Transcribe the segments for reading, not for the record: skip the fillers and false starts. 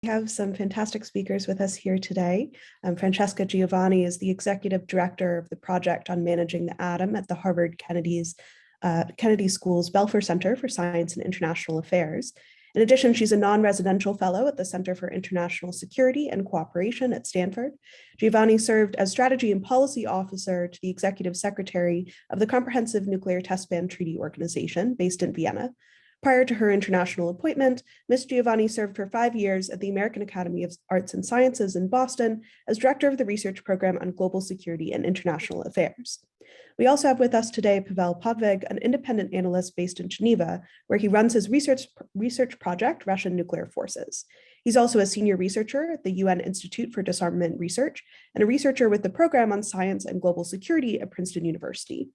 have some fantastic speakers with us here today. Francesca Giovannini is the Executive Director of the Project on Managing the Atom at the Harvard Kennedy School's Belfer Center for Science and International Affairs. In addition, she's a non-residential fellow at the Center for International Security and Cooperation at Stanford. Giovannini served as Strategy and Policy Officer to the Executive Secretary of the Comprehensive Nuclear Test Ban Treaty Organization, based in Vienna. Prior to her international appointment, Ms. Giovannini served for 5 years at the American Academy of Arts and Sciences in Boston as Director of the Research Program on Global Security and International Affairs. We also have with us today Pavel Podvig, an independent analyst based in Geneva, where he runs his research project, Russian Nuclear Forces. He's also a senior researcher at the UN Institute for Disarmament Research and a researcher with the Program on Science and Global Security at Princeton University.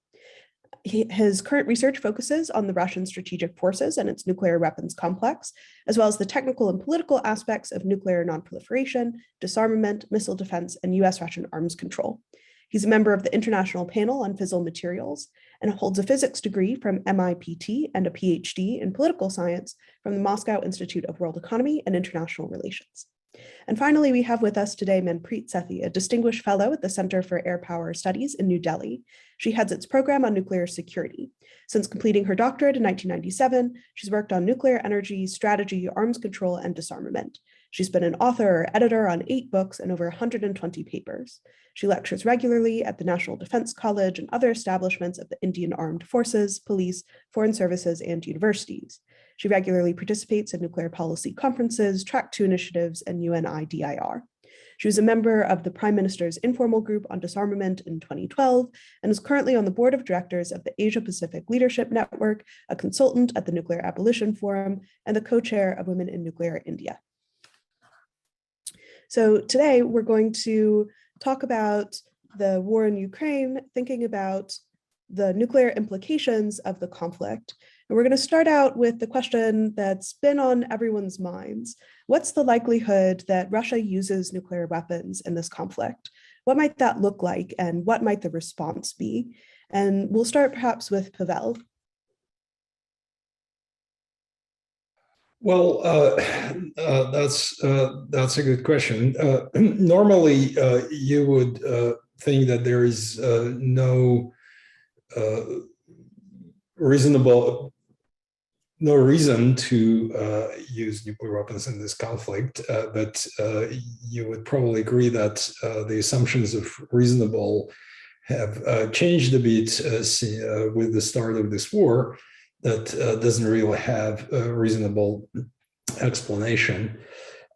His current research focuses on the Russian strategic forces and its nuclear weapons complex, as well as the technical and political aspects of nuclear non-proliferation, disarmament, missile defense, and US-Russian arms control. He's a member of the International Panel on Fissile Materials and holds a physics degree from MIPT and a PhD in political science from the Moscow Institute of World Economy and International Relations. And finally, we have with us today Manpreet Sethi, a distinguished fellow at the Center for Air Power Studies in New Delhi. She heads its program on nuclear security. Since completing her doctorate in 1997, she's worked on nuclear energy, strategy, arms control, and disarmament. She's been an author or editor on 8 books and over 120 papers. She lectures regularly at the National Defense College and other establishments of the Indian Armed Forces, police, foreign services, and universities. She regularly participates in nuclear policy conferences, Track 2 initiatives, and UNIDIR. She was a member of the Prime Minister's Informal Group on Disarmament in 2012 and is currently on the board of directors of the Asia-Pacific Leadership Network, a consultant at the Nuclear Abolition Forum, and the co-chair of Women in Nuclear India. So today we're going to talk about the war in Ukraine, thinking about the nuclear implications of the conflict. And we're going to start out with the question that's been on everyone's minds. What's the likelihood that Russia uses nuclear weapons in this conflict? What might that look like, and what might the response be? And we'll start perhaps with Pavel. Well, that's a good question. Normally, you would think that there is no reason to use nuclear weapons in this conflict, but you would probably agree that the assumptions of reasonable have changed a bit with the start of this war. That doesn't really have a reasonable explanation.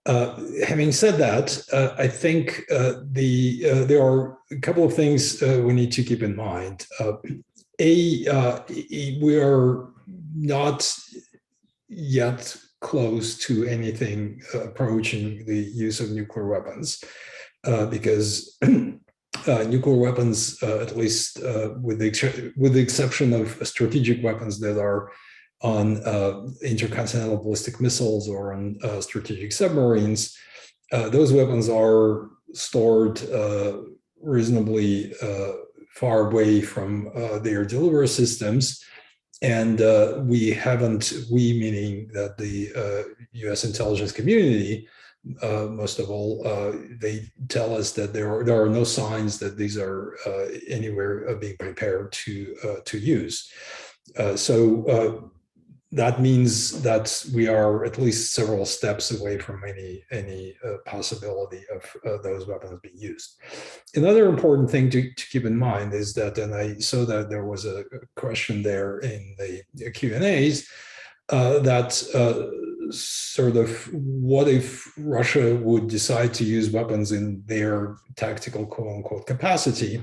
Having said that, I think there are a couple of things we need to keep in mind. We are not yet close to anything approaching the use of nuclear weapons because nuclear weapons, at least with the exception of strategic weapons that are on intercontinental ballistic missiles or on strategic submarines, those weapons are stored reasonably far away from their delivery systems. And we meaning that the US intelligence community, most of all, they tell us that there are no signs that these are anywhere being prepared to use. So that means that we are at least several steps away from any possibility of those weapons being used. Another important thing to keep in mind is that, and I saw that there was a question there in the Q&As, that sort of what if Russia would decide to use weapons in their tactical quote unquote capacity?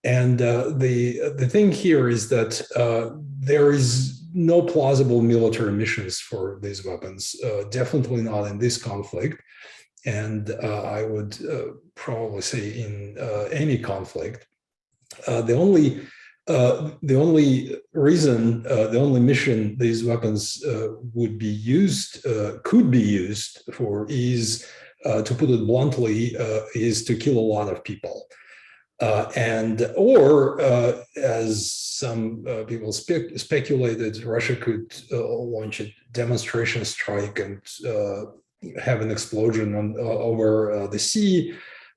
And the thing here is that there is no plausible military missions for these weapons, definitely not in this conflict. And I would probably say in any conflict. The only reason, the only mission these weapons could be used for is, to put it bluntly, is to kill a lot of people. Or as some people speculated, Russia could launch a demonstration strike and have an explosion over the sea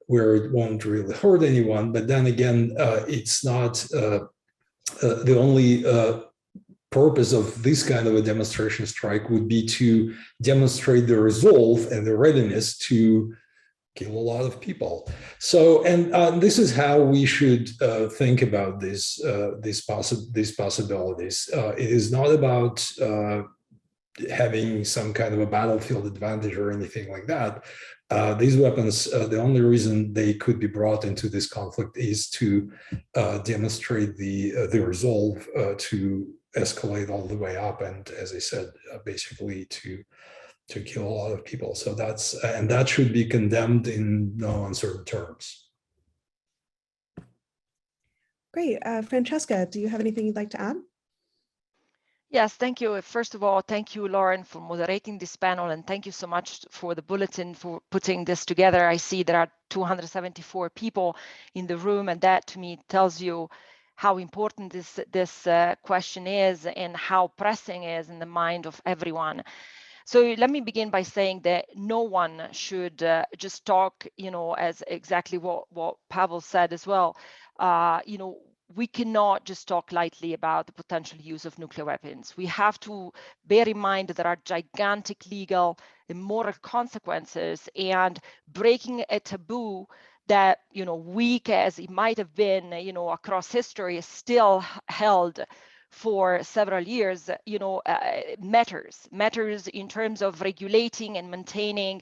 where it won't really hurt anyone. But then again, it's not the only purpose of this kind of a demonstration strike would be to demonstrate the resolve and the readiness to kill a lot of people. So, and this is how we should think about these possibilities. It is not about having some kind of a battlefield advantage or anything like that. These weapons, the only reason they could be brought into this conflict is to demonstrate the resolve to escalate all the way up, and as I said, basically to kill a lot of people. So that's, and that should be condemned in no uncertain terms. Great. Francesca, do you have anything you'd like to add? Yes, thank you. First of all, thank you, Lauren, for moderating this panel, and thank you so much for the Bulletin for putting this together. I see there are 274 people in the room, and that to me tells you how important this question is and how pressing it is in the mind of everyone. So let me begin by saying that no one should just talk, as exactly what Pavel said as well. We cannot just talk lightly about the potential use of nuclear weapons. We have to bear in mind that there are gigantic legal and moral consequences, and breaking a taboo that, weak as it might have been, across history, is still held for several years, matters in terms of regulating and maintaining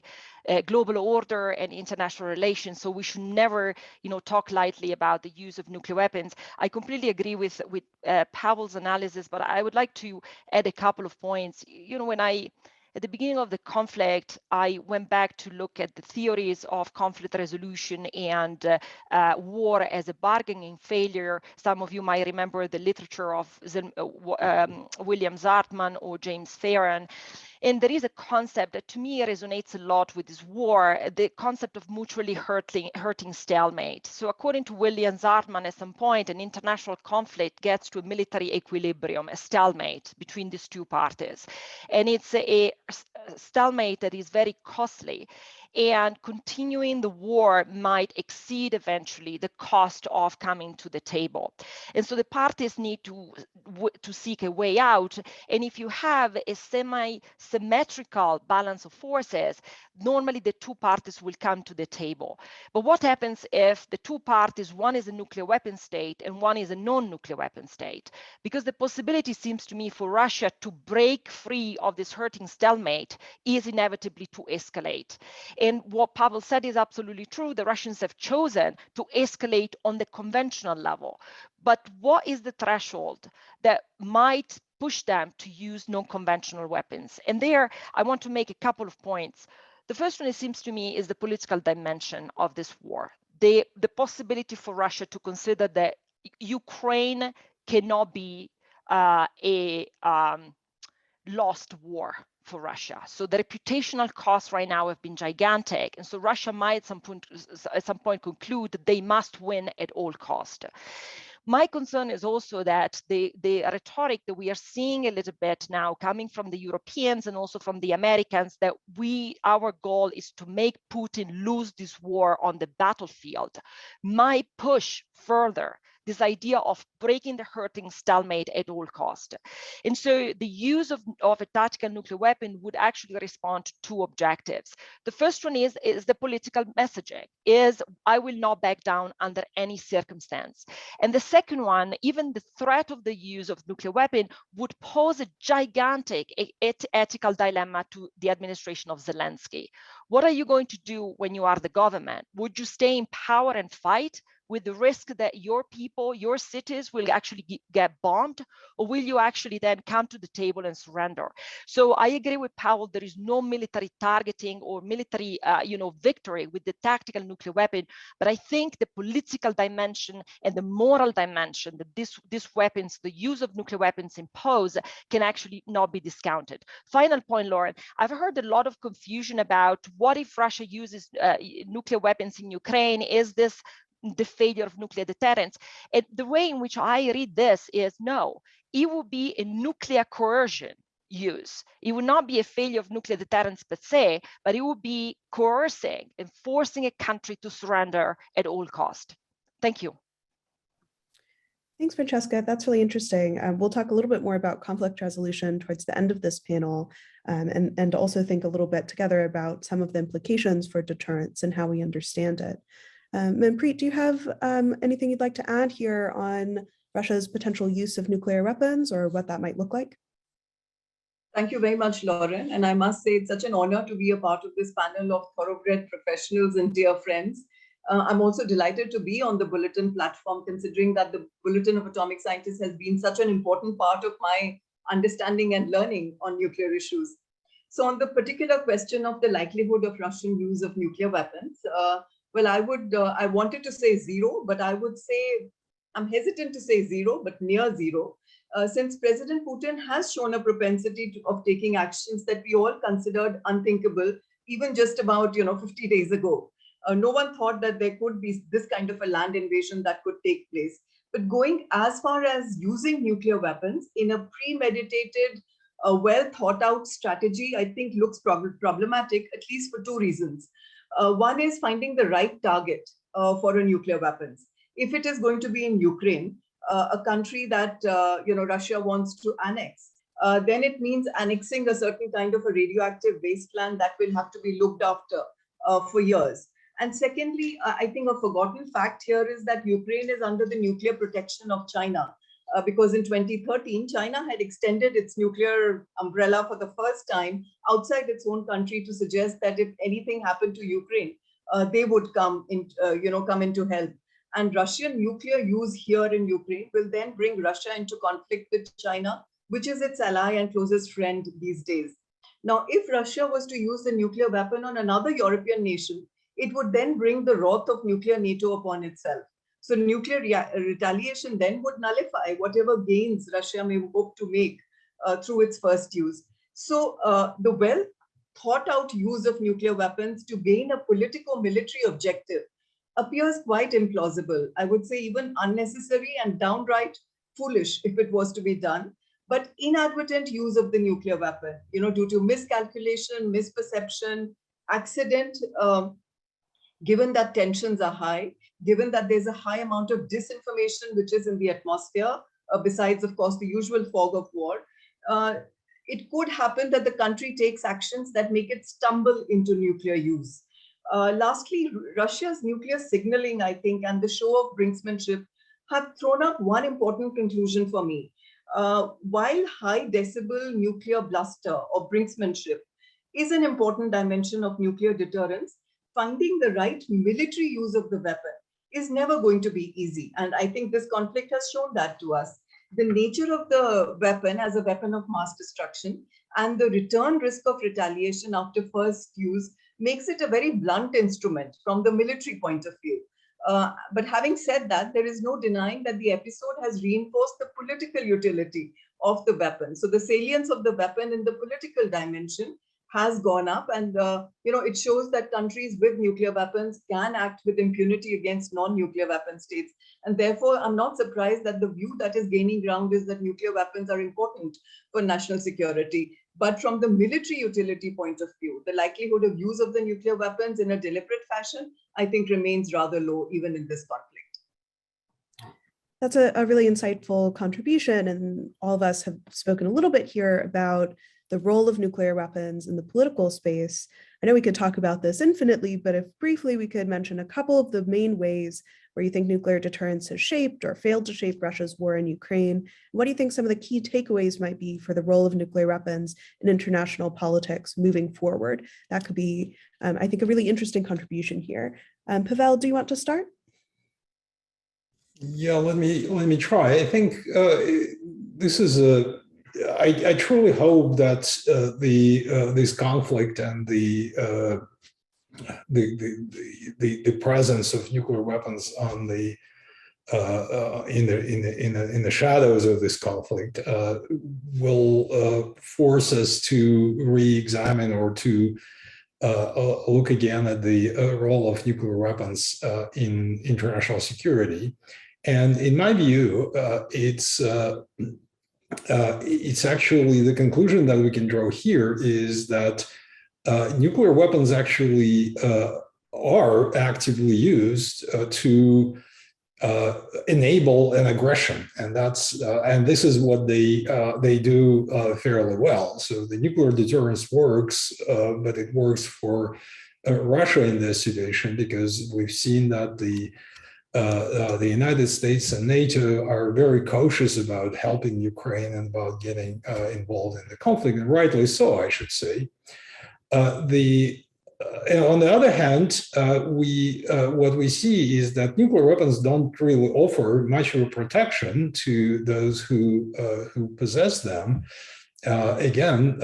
global order and international relations. So we should never, talk lightly about the use of nuclear weapons. I completely agree with Pavel's analysis, but I would like to add a couple of points. At the beginning of the conflict, I went back to look at the theories of conflict resolution and war as a bargaining failure. Some of you might remember the literature of William Zartman or James Farron. And there is a concept that to me resonates a lot with this war, the concept of mutually hurting stalemate. So according to William Zartman, at some point, an international conflict gets to a military equilibrium, a stalemate between these two parties. And it's a stalemate that is very costly. And continuing the war might exceed eventually the cost of coming to the table. And so the parties need to seek a way out. And if you have a semi-symmetrical balance of forces, normally the two parties will come to the table. But what happens if the two parties, one is a nuclear weapon state and one is a non-nuclear weapon state? Because the possibility seems to me for Russia to break free of this hurting stalemate is inevitably to escalate. And what Pavel said is absolutely true. The Russians have chosen to escalate on the conventional level. But what is the threshold that might push them to use non-conventional weapons? And there, I want to make a couple of points. The first one, it seems to me, is the political dimension of this war. The possibility for Russia to consider that Ukraine cannot be a lost war for Russia. So the reputational costs right now have been gigantic. And so Russia might at some point conclude that they must win at all cost. My concern is also that the rhetoric that we are seeing a little bit now coming from the Europeans and also from the Americans, that our goal is to make Putin lose this war on the battlefield, might push further this idea of breaking the hurting stalemate at all cost. And so the use of a tactical nuclear weapon would actually respond to two objectives. The first one is the political messaging, is I will not back down under any circumstance. And the second one, even the threat of the use of nuclear weapon would pose a gigantic ethical dilemma to the administration of Zelensky. What are you going to do when you are the government? Would you stay in power and fight with the risk that your people, your cities will actually get bombed? Or will you actually then come to the table and surrender? So I agree with Pavel, there is no military targeting or military victory with the tactical nuclear weapon, but I think the political dimension and the moral dimension that these weapons, the use of nuclear weapons impose, can actually not be discounted. Final point, Lauren, I've heard a lot of confusion about what if Russia uses nuclear weapons in Ukraine? Is this the failure of nuclear deterrence? And the way in which I read this is no, it will be a nuclear coercion use. It would not be a failure of nuclear deterrence per se, but it would be coercing and forcing a country to surrender at all cost. Thank you. Thanks, Francesca. That's really interesting. We'll talk a little bit more about conflict resolution towards the end of this panel, and also think a little bit together about some of the implications for deterrence and how we understand it. Manpreet, do you have anything you'd like to add here on Russia's potential use of nuclear weapons or what that might look like? Thank you very much, Lauren. And I must say it's such an honor to be a part of this panel of thoroughbred professionals and dear friends. I'm also delighted to be on the Bulletin platform, considering that the Bulletin of Atomic Scientists has been such an important part of my understanding and learning on nuclear issues. So on the particular question of the likelihood of Russian use of nuclear weapons, well, I wanted to say zero, but I would say, I'm hesitant to say zero, but near zero, since President Putin has shown a propensity of taking actions that we all considered unthinkable, even just about 50 days ago. No one thought that there could be this kind of a land invasion that could take place. But going as far as using nuclear weapons in a premeditated, well thought out strategy, I think looks problematic, at least for two reasons. One is finding the right target for a nuclear weapons. If it is going to be in Ukraine, a country that Russia wants to annex, then it means annexing a certain kind of a radioactive wasteland that will have to be looked after for years. And secondly, I think a forgotten fact here is that Ukraine is under the nuclear protection of China, because in 2013, China had extended its nuclear umbrella for the first time outside its own country to suggest that if anything happened to Ukraine, they would come into help. And Russian nuclear use here in Ukraine will then bring Russia into conflict with China, which is its ally and closest friend these days. Now, if Russia was to use the nuclear weapon on another European nation, it would then bring the wrath of nuclear NATO upon itself. So nuclear retaliation then would nullify whatever gains Russia may hope to make through its first use. So the well thought out use of nuclear weapons to gain a politico-military objective appears quite implausible. I would say even unnecessary and downright foolish if it was to be done. But inadvertent use of the nuclear weapon, due to miscalculation, misperception, accident, given that tensions are high, given that there's a high amount of disinformation which is in the atmosphere, besides, of course, the usual fog of war, it could happen that the country takes actions that make it stumble into nuclear use. Lastly, Russia's nuclear signaling, I think, and the show of brinksmanship have thrown up one important conclusion for me. While high decibel nuclear bluster or brinksmanship is an important dimension of nuclear deterrence, finding the right military use of the weapon is never going to be easy. And I think this conflict has shown that to us. The nature of the weapon as a weapon of mass destruction and the return risk of retaliation after first use makes it a very blunt instrument from the military point of view. But having said that, there is no denying that the episode has reinforced the political utility of the weapon. So the salience of the weapon in the political dimension has gone up, and it shows that countries with nuclear weapons can act with impunity against non-nuclear weapon states. And therefore, I'm not surprised that the view that is gaining ground is that nuclear weapons are important for national security. But from the military utility point of view, the likelihood of use of the nuclear weapons in a deliberate fashion, I think, remains rather low even in this conflict. That's a really insightful contribution. And all of us have spoken a little bit here about the role of nuclear weapons in the political space. I know we could talk about this infinitely, but if briefly we could mention a couple of the main ways where you think nuclear deterrence has shaped or failed to shape Russia's war in Ukraine. What do you think some of the key takeaways might be for the role of nuclear weapons in international politics moving forward? That could be, I think, a really interesting contribution here. Pavel, do you want to start? Yeah, let me try. I think this is I truly hope that this conflict and the presence of nuclear weapons on in the shadows of this conflict will force us to re-examine or to look again at the role of nuclear weapons in international security. And in my view, it's actually the conclusion that we can draw here is that nuclear weapons actually are actively used to enable an aggression, and that's and this is what they do fairly well. So the nuclear deterrence works, but it works for Russia in this situation because we've seen that the United States and NATO are very cautious about helping Ukraine and about getting involved in the conflict, and rightly so, I should say. And on the other hand, what we see is that nuclear weapons don't really offer much of a protection to those who possess them. Again,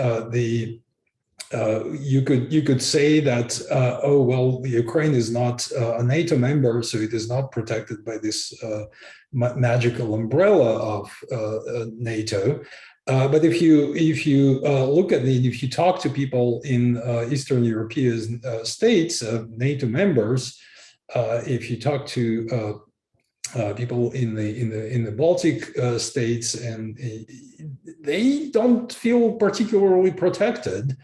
you could say that oh well, Ukraine is not a NATO member, so it is not protected by this magical umbrella of NATO. But if you look at it, if you talk to people in Eastern European states, NATO members, if you talk to people in the Baltic states, and they don't feel particularly protected,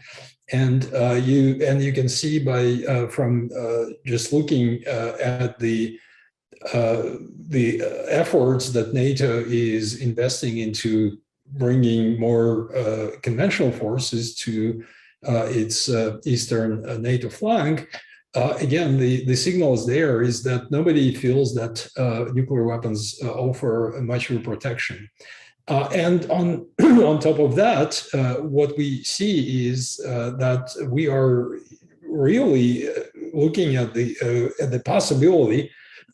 and you can see by from just looking at the efforts that NATO is investing into bringing more conventional forces to its eastern NATO flank. Again, the signal is there is that nobody feels that nuclear weapons offer much of a protection. And on top of that, what we see is that we are really looking at the possibility,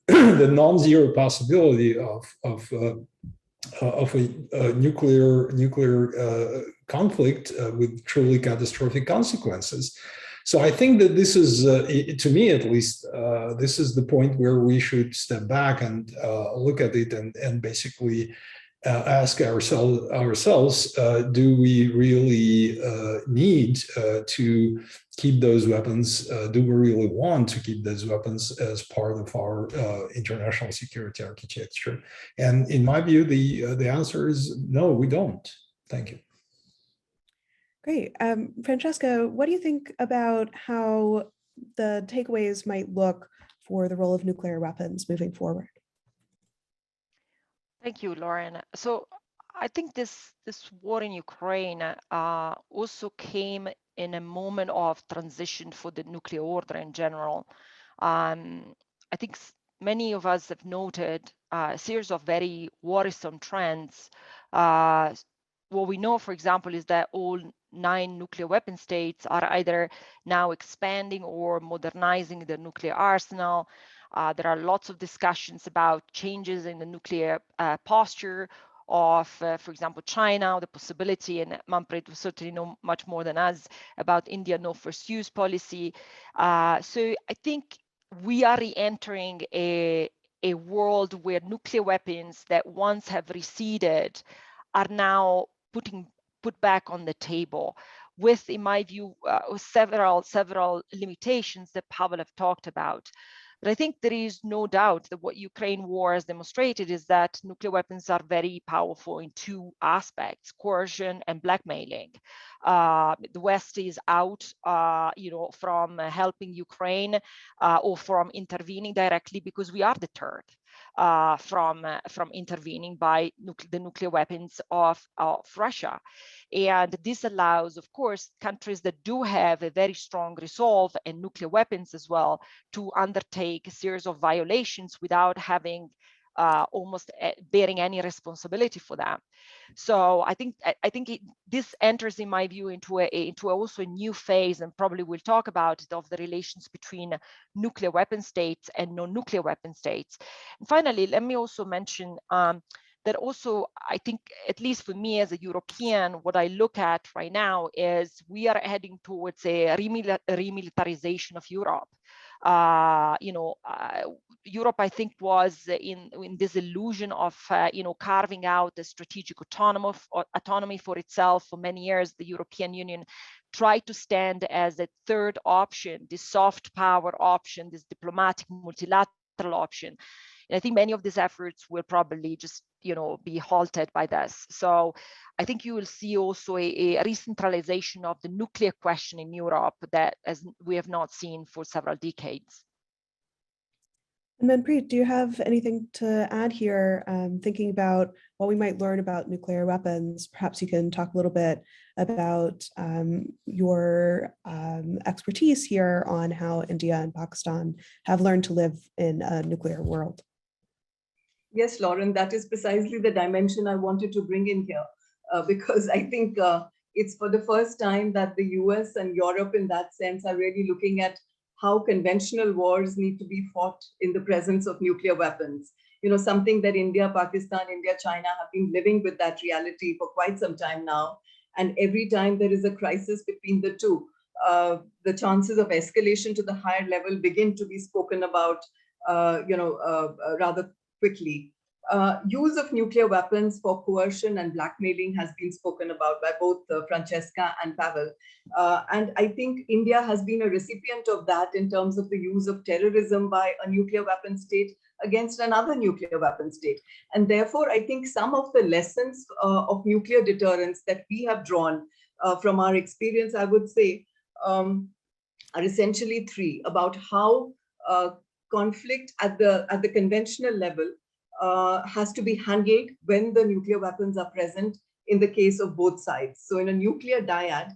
the non-zero possibility of a nuclear conflict with truly catastrophic consequences. So I think that this is, to me at least, this is the point where we should step back and look at it and basically ask ourselves, do we really need to keep those weapons? Do we really want to keep those weapons as part of our international security architecture? And in my view, the answer is no, we don't. Thank you. Great. Francesca, what do you think about how the takeaways might look for the role of nuclear weapons moving forward? Thank you, Lauren. So I think this war in Ukraine also came in a moment of transition for the nuclear order in general. I think many of us have noted a series of very worrisome trends. What we know, for example, is that all 9 nuclear weapon states are either now expanding or modernizing their nuclear arsenal. There are lots of discussions about changes in the nuclear posture of, for example, China, the possibility, and Manpreet will certainly know much more than us about India no first use policy. So I think we are re-entering a world where nuclear weapons that once have receded are now put back on the table with, in my view, several limitations that Pavel have talked about. But I think there is no doubt that what Ukraine war has demonstrated is that nuclear weapons are very powerful in 2 aspects: coercion and blackmailing. The West is out, from helping Ukraine or from intervening directly because we are deterred from intervening by the nuclear weapons of Russia. And this allows, of course, countries that do have a very strong resolve and nuclear weapons as well to undertake a series of violations without having almost bearing any responsibility for them. So I think this enters, in my view, into also a new phase, and probably we'll talk about it, of the relations between nuclear weapon states and non-nuclear weapon states. And finally, let me also mention that also, I think, at least for me as a European, what I look at right now is we are heading towards a remilitarization of Europe. Europe, I think, was in this illusion of, carving out a strategic autonomy for itself. For many years, the European Union tried to stand as a third option, this soft power option, this diplomatic multilateral option. And I think many of these efforts will probably just, be halted by this. So I think you will see also a re-centralization of the nuclear question in Europe that as we have not seen for several decades. And Manpreet, do you have anything to add here? Thinking about what we might learn about nuclear weapons, perhaps you can talk a little bit about your expertise here on how India and Pakistan have learned to live in a nuclear world. Yes, Lauren, that is precisely the dimension I wanted to bring in here, because I think it's for the first time that the US and Europe in that sense are really looking at how conventional wars need to be fought in the presence of nuclear weapons. Something that India, Pakistan, India, China have been living with that reality for quite some time now. And every time there is a crisis between the two, the chances of escalation to the higher level begin to be spoken about, rather quickly. Use of nuclear weapons for coercion and blackmailing has been spoken about by both Francesca and Pavel. And I think India has been a recipient of that in terms of the use of terrorism by a nuclear weapon state against another nuclear weapon state. And therefore, I think some of the lessons of nuclear deterrence that we have drawn from our experience, I would say, are essentially three: about how conflict at the conventional level has to be handled when the nuclear weapons are present in the case of both sides. So in a nuclear dyad,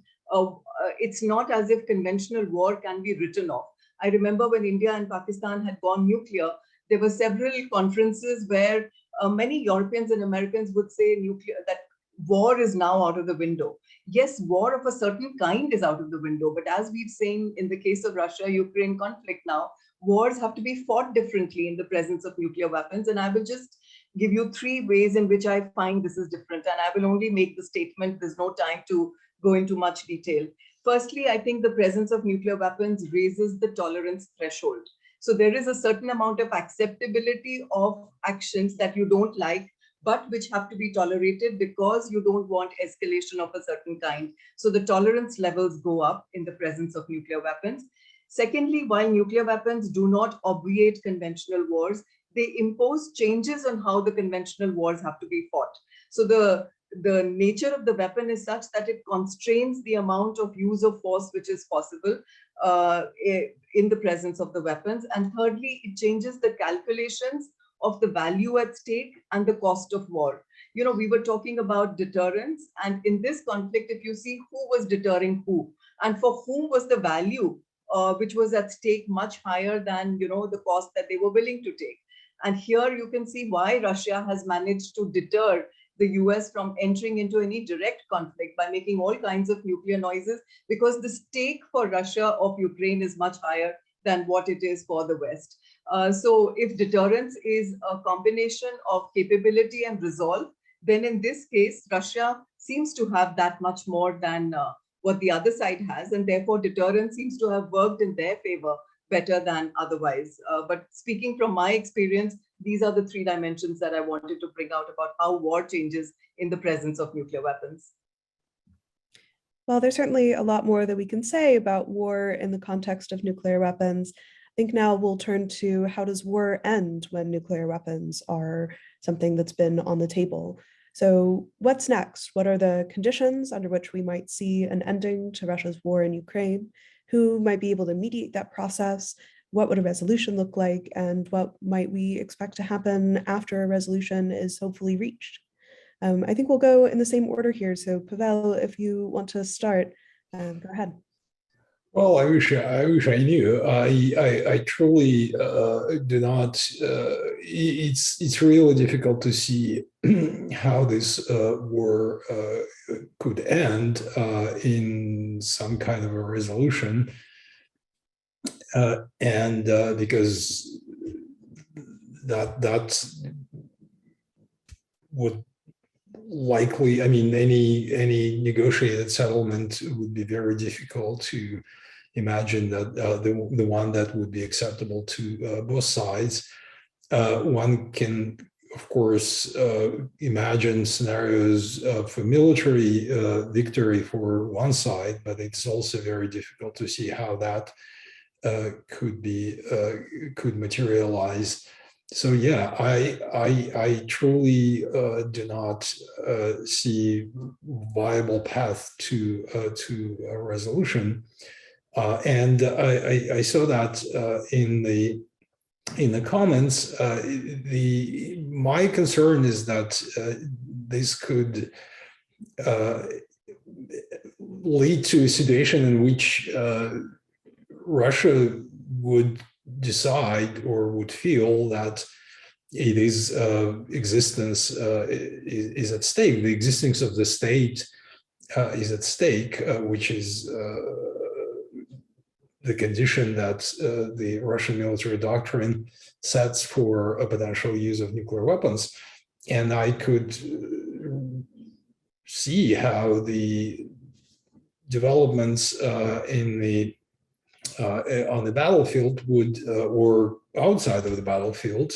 it's not as if conventional war can be written off. I remember when India and Pakistan had gone nuclear, there were several conferences where many Europeans and Americans would say that war is now out of the window. Yes, war of a certain kind is out of the window, but as we've seen in the case of Russia-Ukraine conflict now, wars have to be fought differently in the presence of nuclear weapons. And I will just give you three ways in which I find this is different. And I will only make the statement, there's no time to go into much detail. Firstly, I think the presence of nuclear weapons raises the tolerance threshold. So there is a certain amount of acceptability of actions that you don't like, but which have to be tolerated because you don't want escalation of a certain kind. So the tolerance levels go up in the presence of nuclear weapons. Secondly, while nuclear weapons do not obviate conventional wars, they impose changes on how the conventional wars have to be fought. So the nature of the weapon is such that it constrains the amount of use of force which is possible in the presence of the weapons. And thirdly, it changes the calculations of the value at stake and the cost of war. We were talking about deterrence, and in this conflict, if you see who was deterring who, and for whom was the value which was at stake much higher than the cost that they were willing to take. And here you can see why Russia has managed to deter the US from entering into any direct conflict by making all kinds of nuclear noises, because the stake for Russia of Ukraine is much higher than what it is for the West. So if deterrence is a combination of capability and resolve, then in this case, Russia seems to have that much more than what the other side has, and therefore deterrence seems to have worked in their favor better than otherwise. But speaking from my experience, these are the three dimensions that I wanted to bring out about how war changes in the presence of nuclear weapons. Well, there's certainly a lot more that we can say about war in the context of nuclear weapons. I think now we'll turn to how does war end when nuclear weapons are something that's been on the table. So what's next? What are the conditions under which we might see an ending to Russia's war in Ukraine? Who might be able to mediate that process? What would a resolution look like? And what might we expect to happen after a resolution is hopefully reached? I think we'll go in the same order here. So Pavel, if you want to start, go ahead. Well, I wish I knew. I truly do not. It's really difficult to see how this war could end in some kind of a resolution, and because that would likely, any negotiated settlement would be very difficult to imagine that the one that would be acceptable to both sides. One can, of course, imagine scenarios of a military victory for one side, but it's also very difficult to see how that could materialize. So yeah, I truly do not see viable path to a resolution, and I saw that in the comments. My concern is that this could lead to a situation in which Russia would decide or would feel that it is existence is at stake. The existence of the state is at stake, which is the condition that the Russian military doctrine sets for a potential use of nuclear weapons. And I could see how the developments on the battlefield would, or outside of the battlefield,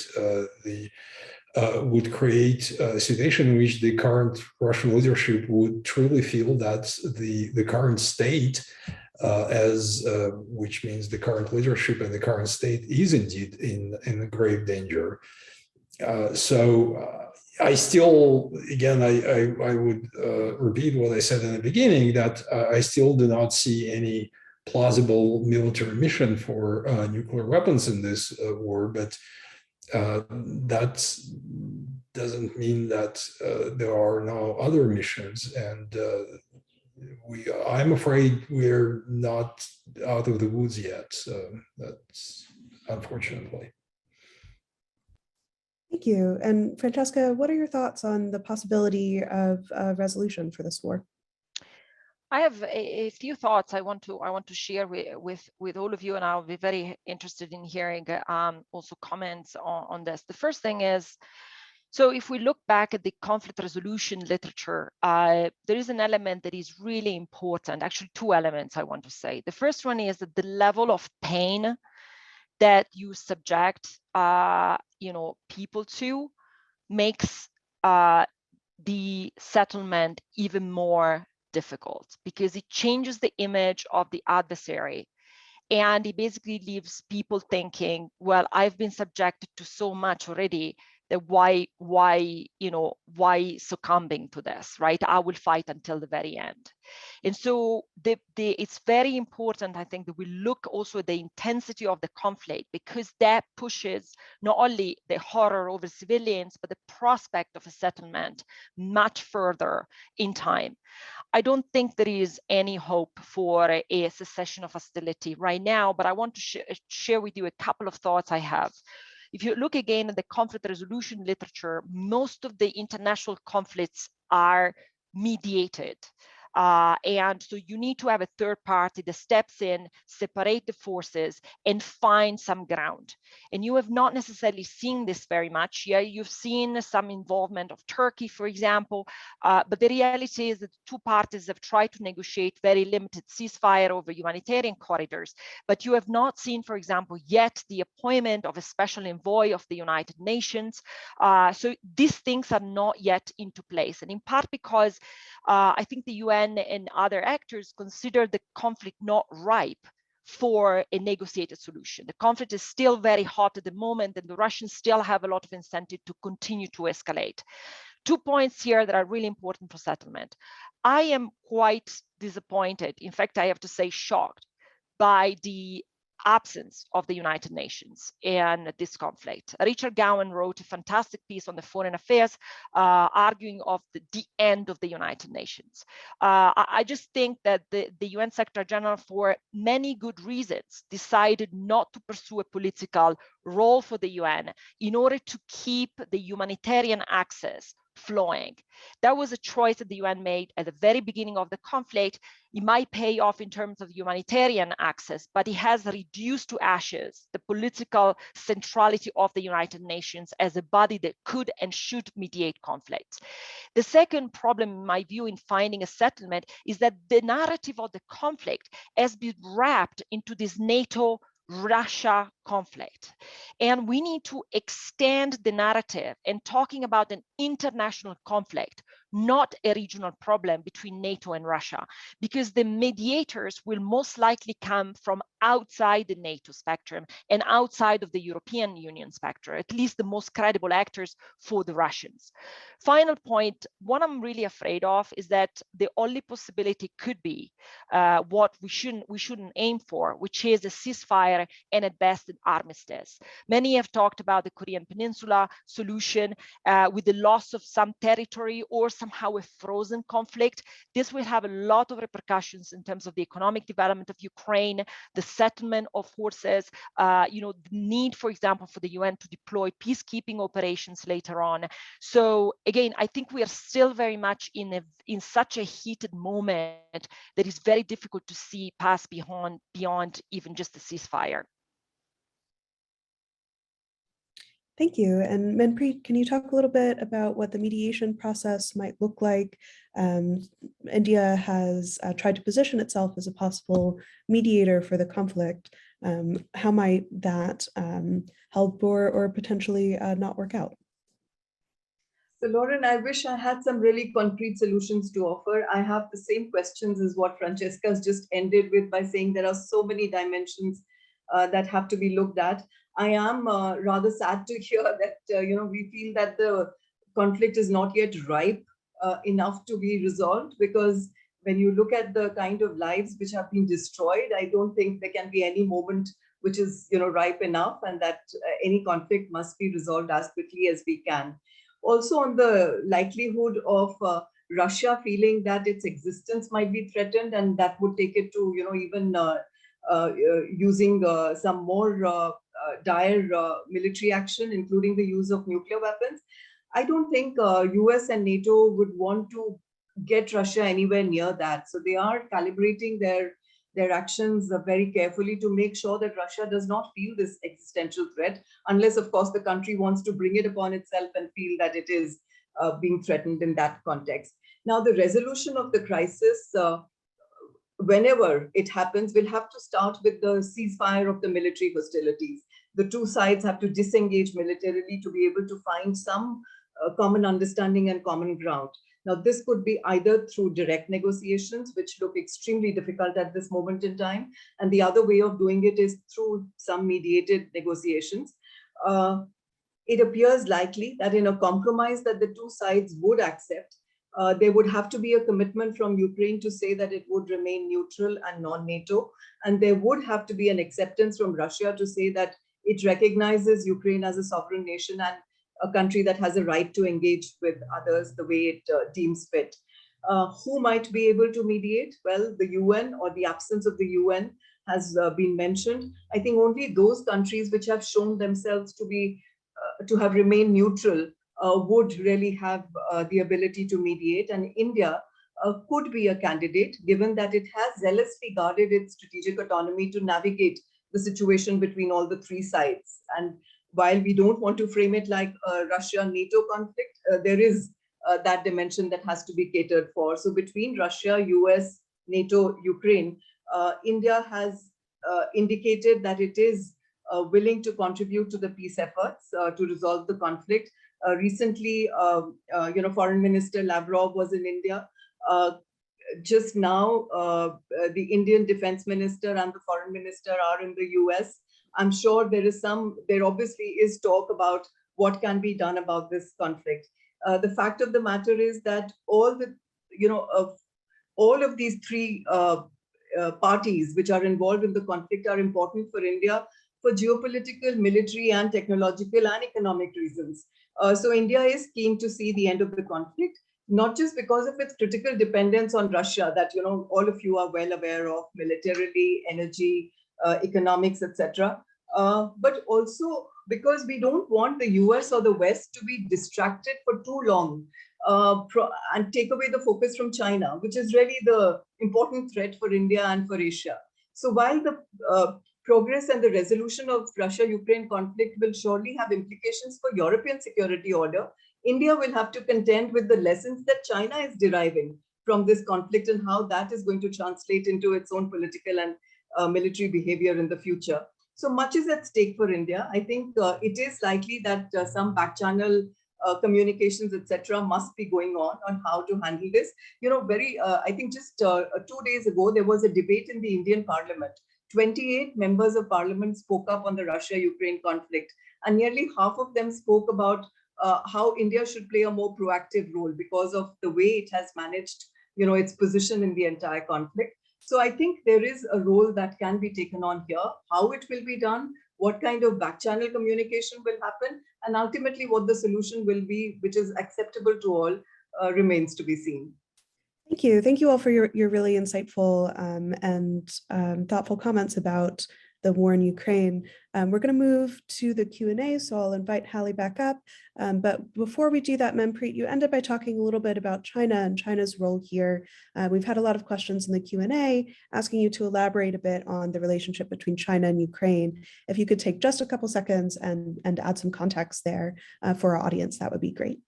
would create a situation in which the current Russian leadership would truly feel that the current state, which means the current leadership and the current state, is indeed in grave danger. I still, again, I would repeat what I said in the beginning, that I still do not see any plausible military mission for nuclear weapons in this war, but that doesn't mean that there are no other missions, and I'm afraid we're not out of the woods yet. That's unfortunately. Thank you. And Francesca, what are your thoughts on the possibility of a resolution for this war? I have a few thoughts I want to share with all of you, and I'll be very interested in hearing also comments on this. The first thing is, so if we look back at the conflict resolution literature, there is an element that is really important. Actually, two elements I want to say. The first one is that the level of pain that you subject people to makes the settlement even more difficult, because it changes the image of the adversary, and it basically leaves people thinking, well, I've been subjected to so much already, that why succumbing to this, right? I will fight until the very end. And so it's very important, I think, that we look also at the intensity of the conflict, because that pushes not only the horror over civilians, but the prospect of a settlement much further in time. I don't think there is any hope for a cessation of hostility right now, but I want to share with you a couple of thoughts I have. If you look again at the conflict resolution literature, most of the international conflicts are mediated. And so you need to have a third party that steps in, separate the forces, and find some ground. And you have not necessarily seen this very much. Yeah, you've seen some involvement of Turkey, for example, but the reality is that the two parties have tried to negotiate very limited ceasefire over humanitarian corridors, but you have not seen, for example, yet the appointment of a special envoy of the United Nations. So these things are not yet into place, and in part because I think the UN and other actors consider the conflict not ripe for a negotiated solution. The conflict is still very hot at the moment, and the Russians still have a lot of incentive to continue to escalate. 2 points here that are really important for settlement. I am quite disappointed, in fact, I have to say shocked, by the absence of the United Nations in this conflict. Richard Gowan wrote a fantastic piece on the Foreign Affairs, arguing of the end of the United Nations. I just think that the UN Secretary General, for many good reasons, decided not to pursue a political role for the UN in order to keep the humanitarian access flowing. That was a choice that the UN made at the very beginning of the conflict. It might pay off in terms of humanitarian access, but it has reduced to ashes the political centrality of the United Nations as a body that could and should mediate conflicts. The second problem, in my view, in finding a settlement is that the narrative of the conflict has been wrapped into this NATO-Russia conflict. And we need to extend the narrative and talking about an international conflict, not a regional problem between NATO and Russia, because the mediators will most likely come from outside the NATO spectrum and outside of the European Union spectrum, at least the most credible actors for the Russians. Final point, what I'm really afraid of is that the only possibility could be what we shouldn't aim for, which is a ceasefire and at best an armistice. Many have talked about the Korean Peninsula solution with the loss of some territory or somehow a frozen conflict. This will have a lot of repercussions in terms of the economic development of Ukraine, the settlement of forces, the need, for example, for the UN to deploy peacekeeping operations later on. So again, I think we are still very much in such a heated moment that is very difficult to see past beyond even just a ceasefire. Thank you. And Manpreet, can you talk a little bit about what the mediation process might look like? India has tried to position itself as a possible mediator for the conflict. How might that help or potentially not work out? So Lauren, I wish I had some really concrete solutions to offer. I have the same questions as what Francesca has just ended with by saying there are so many dimensions that have to be looked at. I am rather sad to hear that we feel that the conflict is not yet ripe enough to be resolved, because when you look at the kind of lives which have been destroyed, I don't think there can be any moment which is ripe enough, and that any conflict must be resolved as quickly as we can. Also, on the likelihood of Russia feeling that its existence might be threatened, and that would take it to even using some more dire military action, including the use of nuclear weapons. I don't think US and NATO would want to get Russia anywhere near that. So they are calibrating their actions very carefully to make sure that Russia does not feel this existential threat, unless, of course, the country wants to bring it upon itself and feel that it is being threatened in that context. Now, the resolution of the crisis, whenever it happens, will have to start with the ceasefire of the military hostilities. The two sides have to disengage militarily to be able to find some common understanding and common ground. Now, this could be either through direct negotiations, which look extremely difficult at this moment in time, and the other way of doing it is through some mediated negotiations. It appears likely that in a compromise that the two sides would accept, there would have to be a commitment from Ukraine to say that it would remain neutral and non-NATO, and there would have to be an acceptance from Russia to say that it recognizes Ukraine as a sovereign nation and a country that has a right to engage with others the way it deems fit. Who might be able to mediate? Well, the UN, or the absence of the UN, has been mentioned. I think only those countries which have shown themselves to have remained neutral would really have the ability to mediate. And India could be a candidate, given that it has zealously guarded its strategic autonomy to navigate the situation between all the three sides. And while we don't want to frame it like a Russia-NATO conflict, there is that dimension that has to be catered for. So between Russia, US, NATO, Ukraine, India has indicated that it is willing to contribute to the peace efforts to resolve the conflict. Recently, Foreign Minister Lavrov was in India. Just now, the Indian Defense Minister and the Foreign Minister are in the US. I'm sure there obviously is talk about what can be done about this conflict. The fact of the matter is that all of these three parties which are involved in the conflict are important for India for geopolitical, military, and technological and economic reasons. So India is keen to see the end of the conflict, not just because of its critical dependence on Russia that all of you are well aware of, militarily, energy, economics, etc. But also because we don't want the US or the West to be distracted for too long and take away the focus from China, which is really the important threat for India and for Asia. So while the progress and the resolution of Russia-Ukraine conflict will surely have implications for European security order, India will have to contend with the lessons that China is deriving from this conflict and how that is going to translate into its own political and military behavior in the future. So much is at stake for India. I think it is likely that some back-channel communications, etc., must be going on how to handle this. I think just 2 days ago, there was a debate in the Indian Parliament. 28 members of Parliament spoke up on the Russia-Ukraine conflict, and nearly half of them spoke about how India should play a more proactive role because of the way it has managed, its position in the entire conflict. So I think there is a role that can be taken on here. How it will be done, what kind of back-channel communication will happen, and ultimately what the solution will be, which is acceptable to all, remains to be seen. Thank you. Thank you all for your really insightful and thoughtful comments about the war in Ukraine. We're going to move to the Q&A, so I'll invite Hallie back up. But before we do that, Manpreet, you ended by talking a little bit about China and China's role here. We've had a lot of questions in the Q&A asking you to elaborate a bit on the relationship between China and Ukraine. If you could take just a couple seconds and add some context there for our audience, that would be great.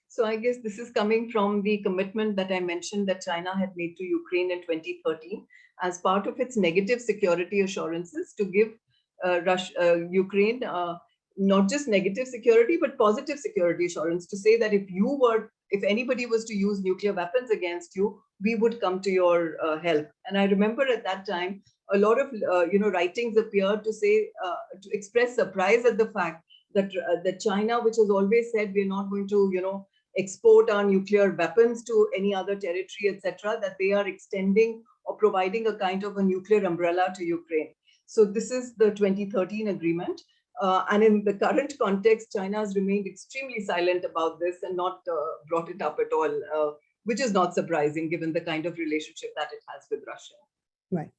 So I guess this is coming from the commitment that I mentioned that China had made to Ukraine in 2013 as part of its negative security assurances to give Ukraine not just negative security, but positive security assurance, to say that if anybody was to use nuclear weapons against you, we would come to your help. And I remember at that time, a lot of writings appeared to say, to express surprise at the fact that China, which has always said we're not going to, export our nuclear weapons to any other territory, etc., that they are extending or providing a kind of a nuclear umbrella to Ukraine. So this is the 2013 agreement. And in the current context, China has remained extremely silent about this and not brought it up at all, which is not surprising given the kind of relationship that it has with Russia. Right.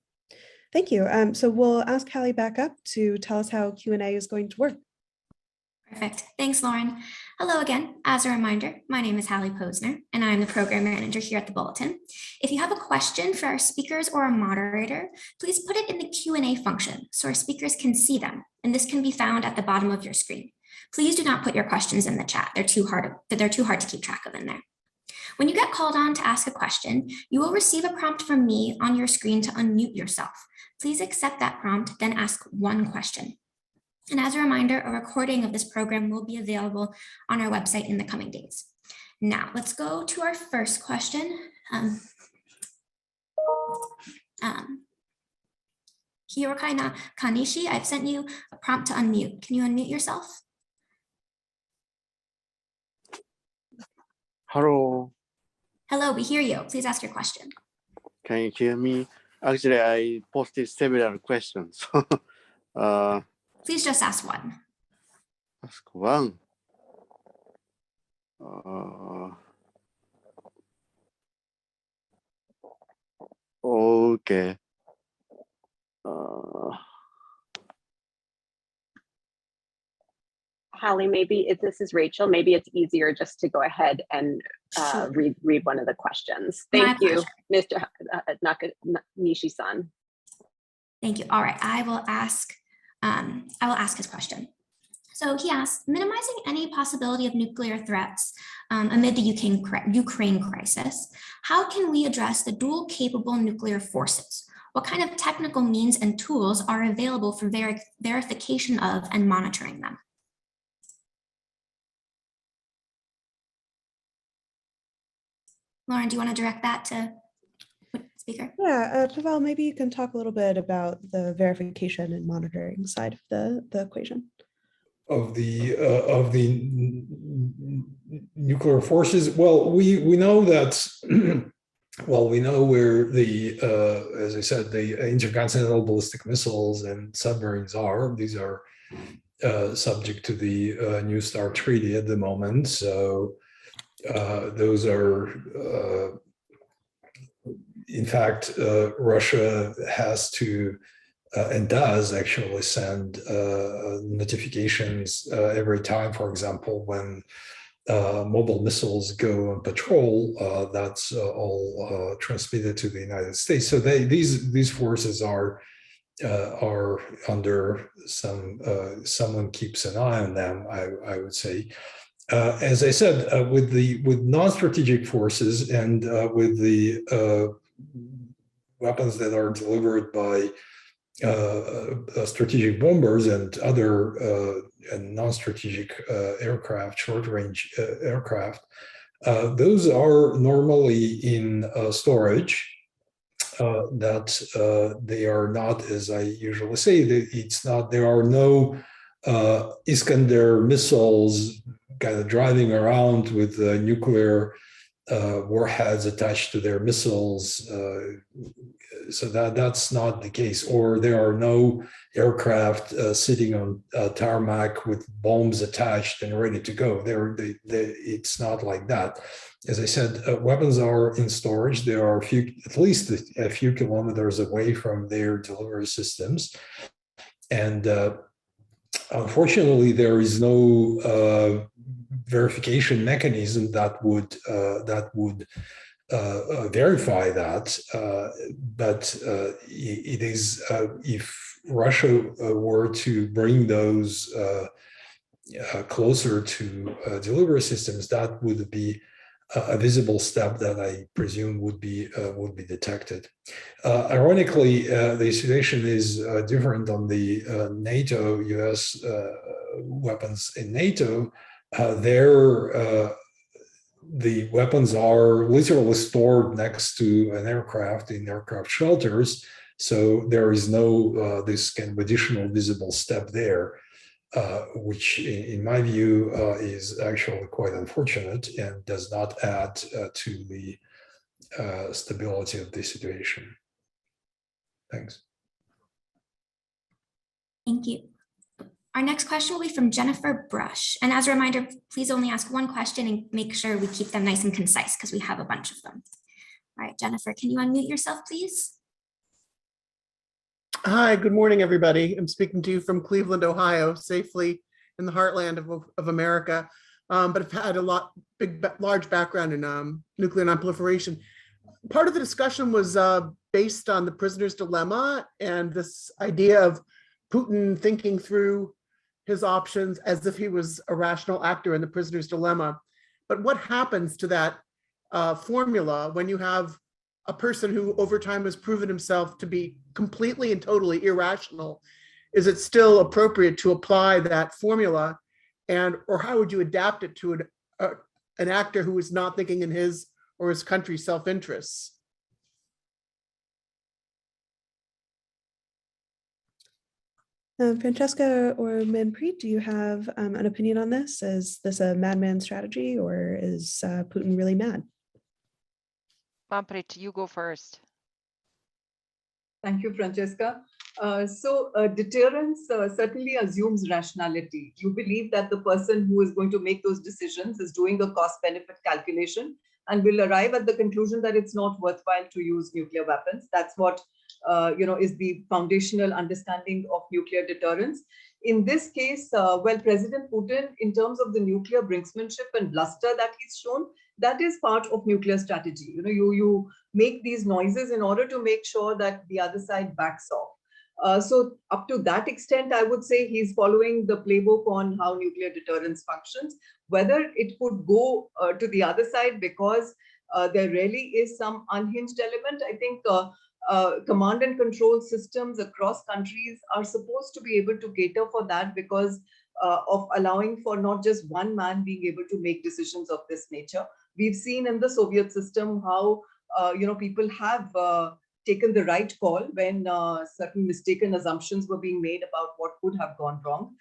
Thank you. So we'll ask Hallie back up to tell us how Q&A is going to work. Perfect. Thanks, Lauren. Hello again. As a reminder, my name is Hallie Posner, and I'm the program manager here at the Bulletin. If you have a question for our speakers or a moderator, please put it in the Q&A function so our speakers can see them, and this can be found at the bottom of your screen. Please do not put your questions in the chat. They're too hard to keep track of in there. When you get called on to ask a question, you will receive a prompt from me on your screen to unmute yourself. Please accept that prompt, then ask one question. And as a reminder, a recording of this program will be available on our website in the coming days. Now, let's go to our first question. Hirokai Kanishi, I've sent you a prompt to unmute. Can you unmute yourself? Hello. Hello, we hear you. Please ask your question. Can you hear me? Actually, I posted several questions. Please just ask one. Ask one. Okay. Hallie, maybe if this is Rachel, maybe it's easier just to go ahead and read one of the questions. Thank you, Mr. Nishi-san. Thank you. All right, I will ask his question. So he asks, minimizing any possibility of nuclear threats amid the Ukraine crisis, how can we address the dual capable nuclear forces? What kind of technical means and tools are available for verification of and monitoring them? Lauren, do you want to direct that to speaker? Yeah, Pavel, maybe you can talk a little bit about the verification and monitoring side of the equation. Of the nuclear forces. Well, we know that. Well, we know where the, as I said, the intercontinental ballistic missiles and submarines are. These are subject to the New START Treaty at the moment. So those are. In fact, Russia has to and does actually send notifications every time, for example, when mobile missiles go on patrol, that's all transmitted to the United States. So these forces are under someone keeps an eye on them, I would say. As I said, with non-strategic forces and with the weapons that are delivered by strategic bombers and other and non-strategic aircraft, short-range aircraft, those are normally in storage. That they are not, as I usually say, it's not. There are no Iskander missiles kind of driving around with nuclear warheads attached to their missiles. So that's not the case. Or there are no aircraft sitting on tarmac with bombs attached and ready to go. It's not like that. As I said, weapons are in storage. They are at least a few kilometers away from their delivery systems. And unfortunately, there is no verification mechanism that would verify that. But it is, if Russia were to bring those closer to delivery systems, that would be a visible step that I presume would be detected. Ironically, the situation is different on the NATO, US weapons in NATO. The weapons are literally stored next to an aircraft in aircraft shelters, so there is no this kind of additional visible step there. Which in my view is actually quite unfortunate and does not add to the stability of the situation. Thanks. Thank you. Our next question will be from Jennifer Brush. And as a reminder, please only ask one question and make sure we keep them nice and concise because we have a bunch of them. All right, Jennifer, can you unmute yourself, please? Hi, good morning, everybody. I'm speaking to you from Cleveland, Ohio, safely in the heartland of America, but I've had a large background in nuclear non-proliferation. Part of the discussion was based on the prisoner's dilemma and this idea of Putin thinking through his options as if he was a rational actor in the prisoner's dilemma. But what happens to that formula when you have a person who over time has proven himself to be completely and totally irrational? Is it still appropriate to apply that formula, or how would you adapt it to an actor who is not thinking in his or his country's self-interests? Francesca or Manpreet, do you have an opinion on this? Is this a madman strategy, or is Putin really mad? Manpreet, you go first. Thank you, Francesca. Deterrence certainly assumes rationality. You believe that the person who is going to make those decisions is doing a cost-benefit calculation and will arrive at the conclusion that it's not worthwhile to use nuclear weapons. That's what is the foundational understanding of nuclear deterrence. In this case, President Putin, in terms of the nuclear brinksmanship and bluster that he's shown, that is part of nuclear strategy. You make these noises in order to make sure that the other side backs off. So up to that extent, I would say he's following the playbook on how nuclear deterrence functions. Whether it could go to the other side because there really is some unhinged element, I think command and control systems across countries are supposed to be able to cater for that because of allowing for not just one man being able to make decisions of this nature. We've seen in the Soviet system how people have taken the right call when certain mistaken assumptions were being made about what could have gone wrong.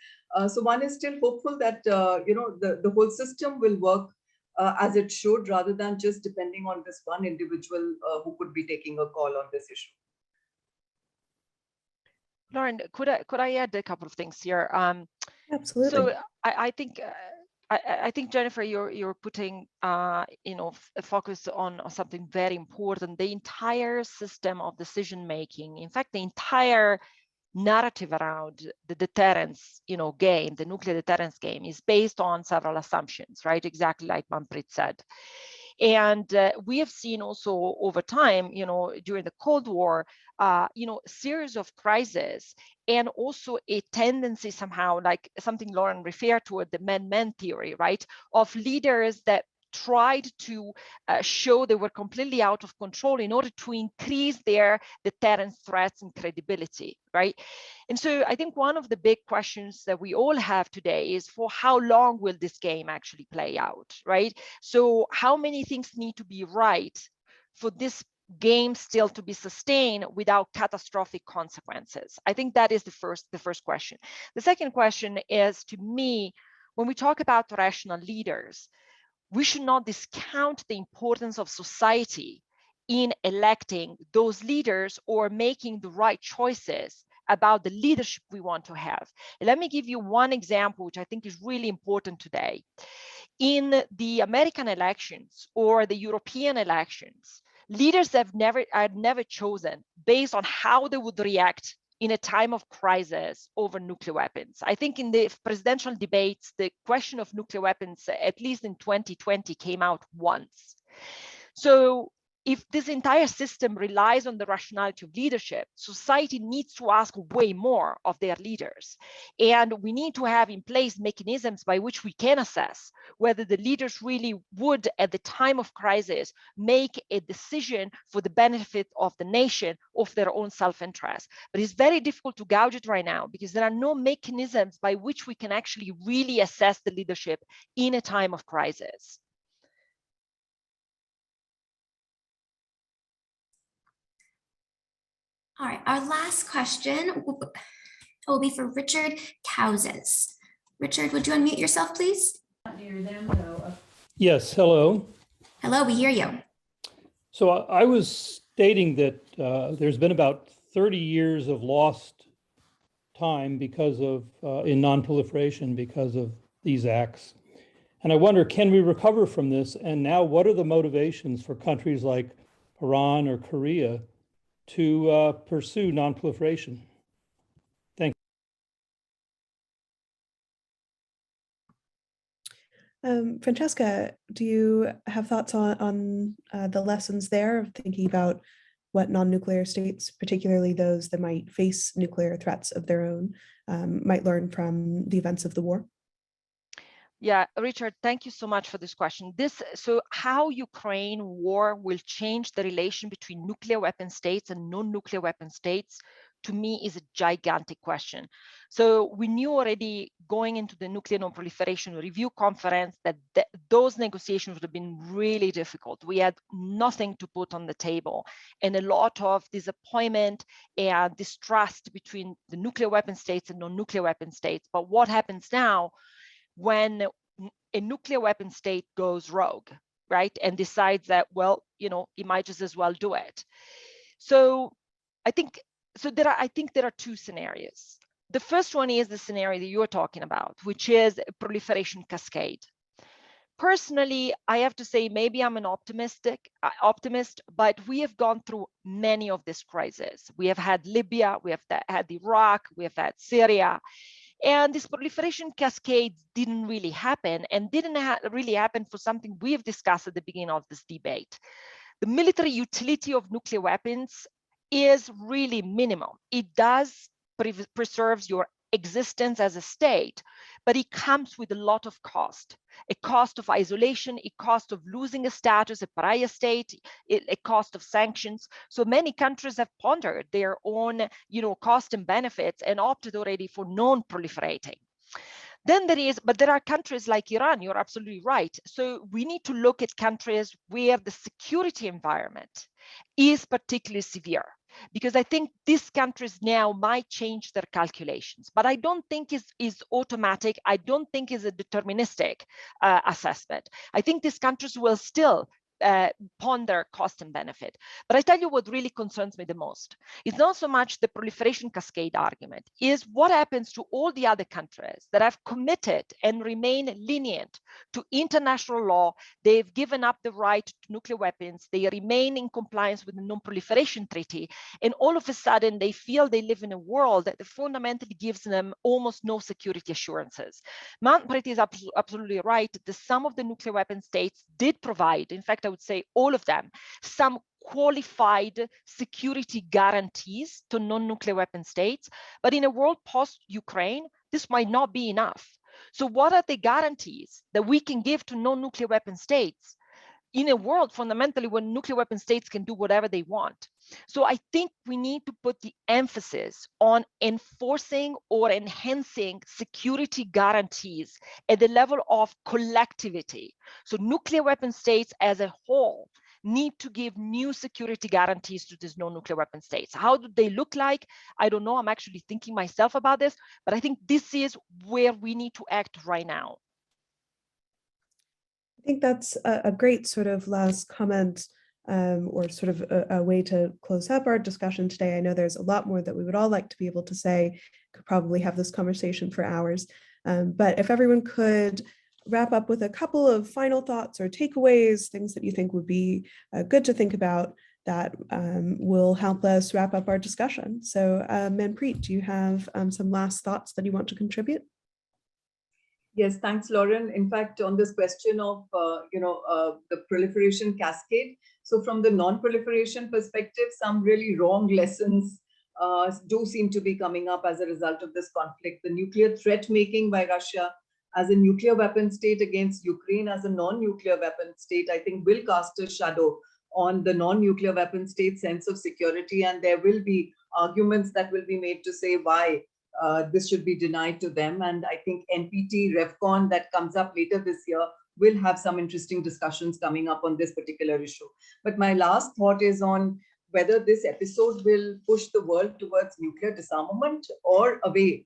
So one is still hopeful that the whole system will work as it should, rather than just depending on this one individual who could be taking a call on this issue. Lauren, could I add a couple of things here? Absolutely. So I think Jennifer, you're putting a focus on something very important. The entire system of decision making, in fact, the entire narrative around the deterrence game, the nuclear deterrence game, is based on several assumptions, right? Exactly like Manpreet said. And we have seen also over time, during the Cold War, series of crises, and also a tendency somehow, like something Lauren referred to, the man-man theory, right, of leaders that tried to show they were completely out of control in order to increase their deterrence threats and credibility, right? And so I think one of the big questions that we all have today is, for how long will this game actually play out, right? So how many things need to be right for this game still to be sustained without catastrophic consequences? I think that is the first question. The second question is, to me, when we talk about rational leaders, we should not discount the importance of society in electing those leaders or making the right choices about the leadership we want to have. And let me give you one example, which I think is really important today. In the American elections or the European elections, leaders are never chosen based on how they would react in a time of crisis over nuclear weapons. I think in the presidential debates, the question of nuclear weapons, at least in 2020, came out once. So if this entire system relies on the rationality of leadership, society needs to ask way more of their leaders. And we need to have in place mechanisms by which we can assess whether the leaders really would, at the time of crisis, make a decision for the benefit of the nation, of their own self-interest. But it's very difficult to gauge it right now because there are no mechanisms by which we can actually really assess the leadership in a time of crisis. All right, our last question will be for Richard Cowses. Richard, would you unmute yourself, please? Yes, hello. Hello, we hear you. So I was stating that there's been about 30 years of lost time because of, in non-proliferation because of these acts. And I wonder, can we recover from this? And now what are the motivations for countries like Iran or Korea to pursue non-proliferation? Thank you. Francesca, do you have thoughts on the lessons there of thinking about what non-nuclear states, particularly those that might face nuclear threats of their own, might learn from the events of the war? Yeah, Richard, thank you so much for this question. So how Ukraine war will change the relation between nuclear weapon states and non-nuclear weapon states, to me, is a gigantic question. So we knew already going into the Nuclear Non-Proliferation Review Conference that those negotiations would have been really difficult. We had nothing to put on the table, and a lot of disappointment and distrust between the nuclear weapon states and non-nuclear weapon states. But what happens now when a nuclear weapon state goes rogue, right, and decides that, well, you know, it might just as well do it? So I think there are two scenarios. The first one is the scenario that you're talking about, which is a proliferation cascade. Personally, I have to say, maybe I'm an optimist, but we have gone through many of these crises. We have had Libya, we have had Iraq, we have had Syria. And this proliferation cascade didn't really happen, and didn't really happen for something we have discussed at the beginning of this debate. The military utility of nuclear weapons is really minimal. It does preserve your existence as a state, but it comes with a lot of cost. A cost of isolation, a cost of losing a status, a pariah state, a cost of sanctions. So many countries have pondered their own, cost and benefits and opted already for non-proliferating. Then there are countries like Iran, you're absolutely right. So we need to look at countries where the security environment is particularly severe, because I think these countries now might change their calculations, but I don't think is automatic. I don't think is a deterministic assessment. I think these countries will still ponder cost and benefit. But I tell you what really concerns me the most. It's not so much the proliferation cascade argument, is what happens to all the other countries that have committed and remain lenient to international law. They've given up the right to nuclear weapons. They remain in compliance with the Non-Proliferation Treaty. And all of a sudden, they feel they live in a world that fundamentally gives them almost no security assurances. Manpreet is absolutely right. Some of the nuclear weapon states did provide, in fact, I would say all of them, some qualified security guarantees to non-nuclear weapon states. But in a world post-Ukraine, this might not be enough. So what are the guarantees that we can give to non-nuclear weapon states in a world fundamentally when nuclear weapon states can do whatever they want? So I think we need to put the emphasis on enforcing or enhancing security guarantees at the level of collectivity. So nuclear weapon states as a whole need to give new security guarantees to these non-nuclear weapon states. How do they look like? I don't know. I'm actually thinking myself about this, but I think this is where we need to act right now. I think that's a great sort of last comment, or sort of a way to close up our discussion today. I know there's a lot more that we would all like to be able to say, could probably have this conversation for hours. But if everyone could wrap up with a couple of final thoughts or takeaways, things that you think would be good to think about that will help us wrap up our discussion. So Manpreet, do you have some last thoughts that you want to contribute? Yes, thanks, Lauren. In fact, on this question of the proliferation cascade, so from the non-proliferation perspective, some really wrong lessons do seem to be coming up as a result of this conflict. The nuclear threat making by Russia as a nuclear weapon state against Ukraine as a non-nuclear weapon state, I think will cast a shadow on the non-nuclear weapon state sense of security, and there will be arguments that will be made to say why this should be denied to them. And I think NPT REFCON that comes up later this year will have some interesting discussions coming up on this particular issue. But my last thought is on whether this episode will push the world towards nuclear disarmament or away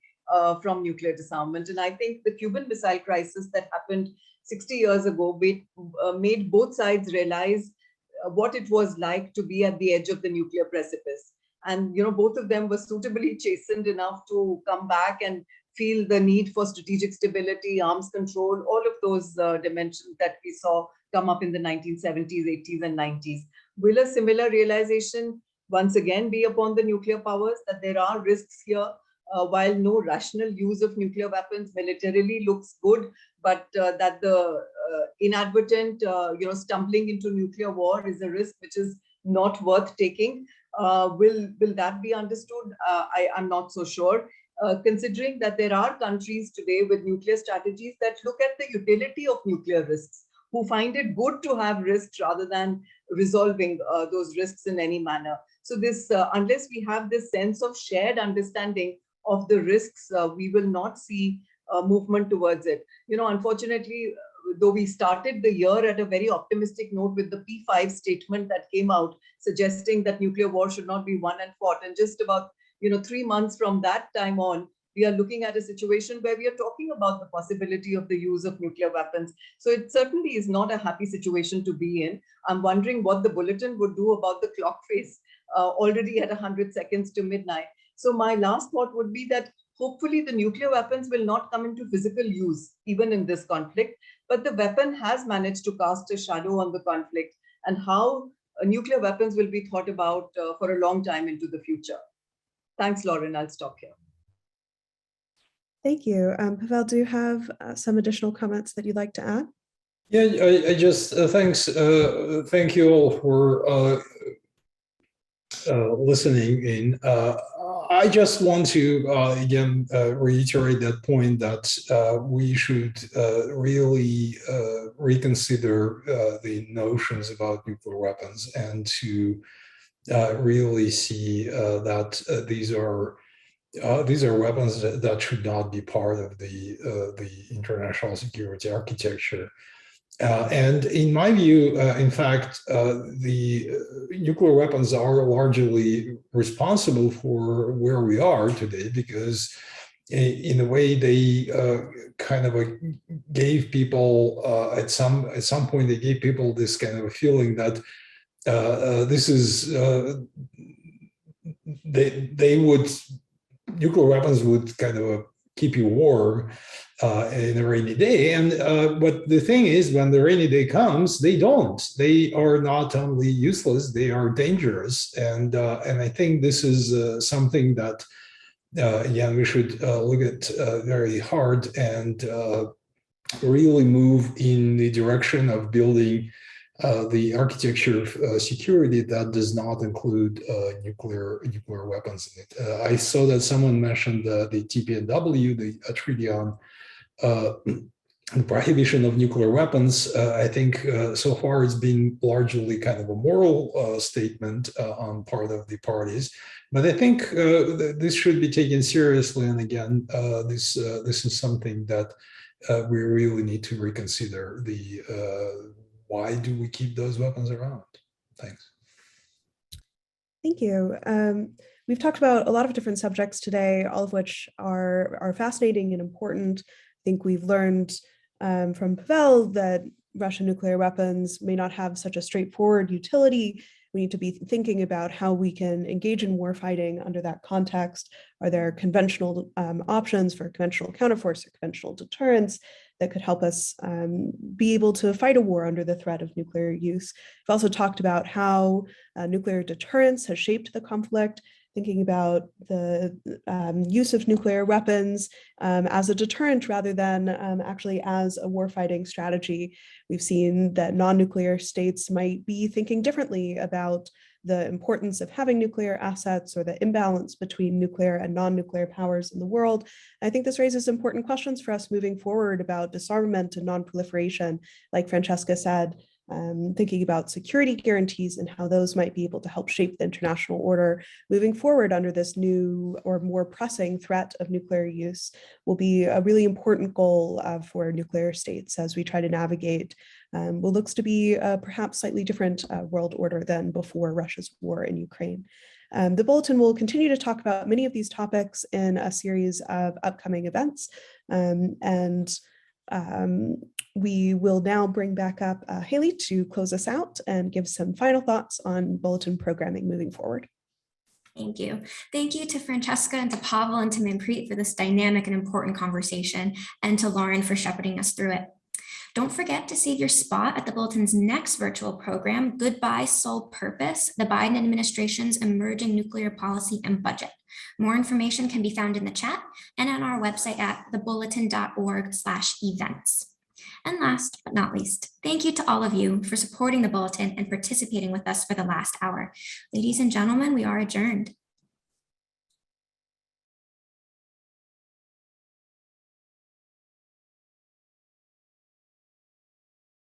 from nuclear disarmament. And I think the Cuban Missile Crisis that happened 60 years ago made both sides realize what it was like to be at the edge of the nuclear precipice. And both of them were suitably chastened enough to come back and feel the need for strategic stability, arms control, all of those dimensions that we saw come up in the 1970s, 80s, and 90s. Will a similar realization once again be upon the nuclear powers that there are risks here? While no rational use of nuclear weapons militarily looks good, but that the inadvertent, stumbling into nuclear war is a risk which is not worth taking. Will that be understood? I'm not so sure. Considering that there are countries today with nuclear strategies that look at the utility of nuclear risks, who find it good to have risks rather than resolving those risks in any manner. So this, unless we have this sense of shared understanding of the risks, we will not see movement towards it. Unfortunately, though we started the year at a very optimistic note with the P5 statement that came out suggesting that nuclear war should not be won and fought, and just about 3 months from that time on, we are looking at a situation where we are talking about the possibility of the use of nuclear weapons. So it certainly is not a happy situation to be in. I'm wondering what the Bulletin would do about the clock face already at 100 seconds to midnight. So my last thought would be that hopefully the nuclear weapons will not come into physical use, even in this conflict, but the weapon has managed to cast a shadow on the conflict, and how nuclear weapons will be thought about for a long time into the future. Thanks, Lauren. I'll stop here. Thank you. Pavel, do you have some additional comments that you'd like to add? Yeah, I just, thanks. Thank you all for listening in. I just want to again reiterate that point that we should really reconsider the notions about nuclear weapons, and to really see that these are weapons that should not be part of the international security architecture. And in my view, in fact, the nuclear weapons are largely responsible for where we are today, because in a way they kind of gave people at some point they gave people this kind of a feeling that this is nuclear weapons would kind of keep you warm in a rainy day. And but the thing is, when the rainy day comes, they don't. They are not only useless, they are dangerous. And I think this is something that again we should look at very hard, and really move in the direction of building the architecture of security that does not include nuclear weapons in it. I saw that someone mentioned the TPNW, the Treaty on prohibition of nuclear weapons, I think so far it's been largely kind of a moral statement on part of the parties. But I think this should be taken seriously. And again, this is something that we really need to reconsider. Why do we keep those weapons around? Thanks. Thank you. We've talked about a lot of different subjects today, all of which are fascinating and important. I think we've learned from Pavel that Russian nuclear weapons may not have such a straightforward utility. We need to be thinking about how we can engage in warfighting under that context. Are there conventional options for conventional counterforce or conventional deterrence that could help us be able to fight a war under the threat of nuclear use? We've also talked about how nuclear deterrence has shaped the conflict, thinking about the use of nuclear weapons as a deterrent rather than actually as a warfighting strategy. We've seen that non-nuclear states might be thinking differently about the importance of having nuclear assets or the imbalance between nuclear and non-nuclear powers in the world. I think this raises important questions for us moving forward about disarmament and non-proliferation, like Francesca said, thinking about security guarantees and how those might be able to help shape the international order moving forward under this new or more pressing threat of nuclear use will be a really important goal for nuclear states as we try to navigate what looks to be a perhaps slightly different world order than before Russia's war in Ukraine. The Bulletin will continue to talk about many of these topics in a series of upcoming events. We will now bring back up Haley to close us out and give some final thoughts on Bulletin programming moving forward. Thank you. Thank you to Francesca and to Pavel and to Manpreet for this dynamic and important conversation, and to Lauren for shepherding us through it. Don't forget to save your spot at the Bulletin's next virtual program, Goodbye Sole Purpose, the Biden administration's emerging nuclear policy and budget. More information can be found in the chat and on our website at thebulletin.org/events. And last but not least, thank you to all of you for supporting the Bulletin and participating with us for the last hour. Ladies and gentlemen, we are adjourned.